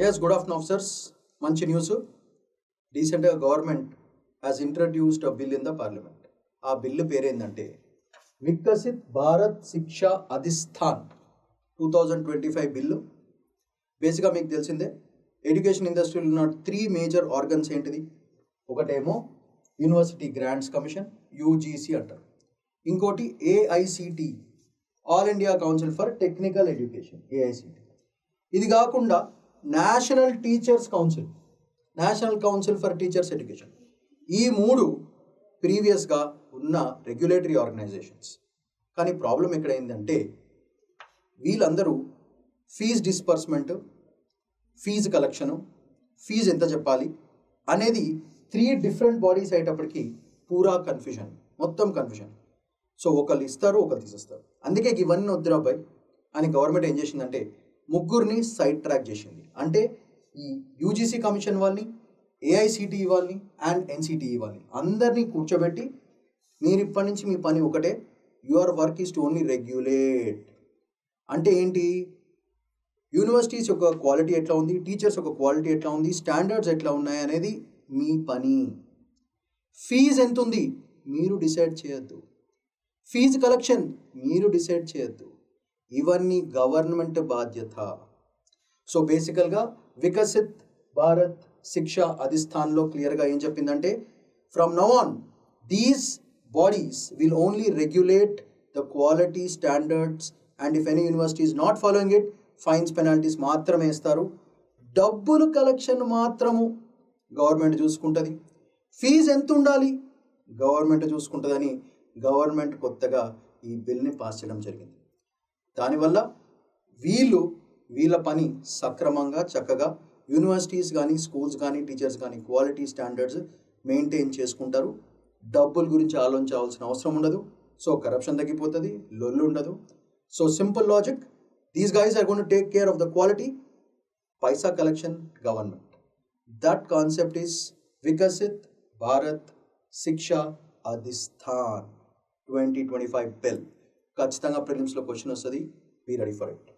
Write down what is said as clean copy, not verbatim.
Yes, good afternoon, officers. మంచి news. రీసెంట్గా government has introduced a bill in the parliament. ఆ bill పేరేందంటే Viksit Bharat Shiksha Adhishthan 2025 bill. బేసిక్గా మీకు తెలిసిందే, ఎడ్యుకేషన్ ఇండస్ట్రీలో ఉన్న 3 మేజర్ ఆర్గన్స్ ఏంటిది? ఒకటేమో యూనివర్సిటీ గ్రాంట్స్ కమిషన్, యూజీసీ అంటారు. ఇంకోటి AICTE, all India council for technical education, AICTE. ఇది కాకుండా national teachers council, national council for teachers education. ఈ 3 ప్రీవియస్గా ఉన్న రెగ్యులేటరీ ఆర్గనైజేషన్స్. కానీ ప్రాబ్లం ఎక్కడైందంటే వీళ్ళందరూ fee disbursement, fee collection, fee ఎంత చెప్పాలి అనేది 3 డిఫరెంట్ బాడీస్ అయ్యేటప్పటికి పూరా కన్ఫ్యూజన్, మొత్తం కన్ఫ్యూజన్. సో ఒకళ్ళు ఇస్తారు, ఒకళ్ళు తీసేస్తారు. అందుకే ఇవన్నీ వద్దురా అబ్బాయి అని గవర్నమెంట్ ఏం చేసిందంటే ముగ్గురిని సైడ్ ట్రాక్ చేసింది. అంటే ఈ యూజీసీ కమిషన్ వాళ్ళని, ఏఐసిటి వాళ్ళని అండ్ ఎన్సిటిఈ వాళ్ళని అందరినీ కూర్చోబెట్టి మీరు ఇప్పటి నుంచి మీ పని ఒకటే, your work is to only regulate. అంటే ఏంటి? యూనివర్సిటీస్ యొక్క క్వాలిటీ ఎట్లా ఉంది, టీచర్స్ యొక్క క్వాలిటీ ఎట్లా ఉంది, స్టాండర్డ్స్ ఎట్లా ఉన్నాయి అనేది మీ పని. ఫీజు ఎంత ఉంది మీరు డిసైడ్ చేయొద్దు, ఫీజు కలెక్షన్ మీరు డిసైడ్ చేయొద్దు. ఇవన్నీ గవర్నమెంట్ బాధ్యత. సో బేసికల్గా వికసిత్ భారత్ శిక్షా అధిస్థాన్లో క్లియర్గా ఏం చెప్పిందంటే from now on these bodies will only regulate the quality standards and if any university is not following it fines penalties మాత్రమే ఇస్తారు. డబ్బులు కలెక్షన్ మాత్రము గవర్నమెంట్ చూసుకుంటుంది. ఫీజు ఎంత ఉండాలి గవర్నమెంట్ చూసుకుంటుందని గవర్నమెంట్ కొత్తగా ఈ బిల్ని పాస్ చేయడం జరిగింది. దానివల్ల వీళ్ళ పని సక్రమంగా చక్కగా యూనివర్సిటీస్ కానీ, స్కూల్స్ కానీ, టీచర్స్ కానీ క్వాలిటీ స్టాండర్డ్స్ మెయింటైన్ చేసుకుంటారు. డబ్బుల గురించి ఆలోచించాల్సిన అవసరం ఉండదు. సో కరప్షన్ తగ్గిపోతుంది, లొల్లు ఉండదు. So simple logic, these guys are going to take care of the quality, paisa collection government. That concept is Viksit Bharat Shiksha Adhishthan 2025 bill. ఖచ్చితంగా ప్రిలిమ్స్లో క్వశ్చన్ వస్తుంది. Be ready for it.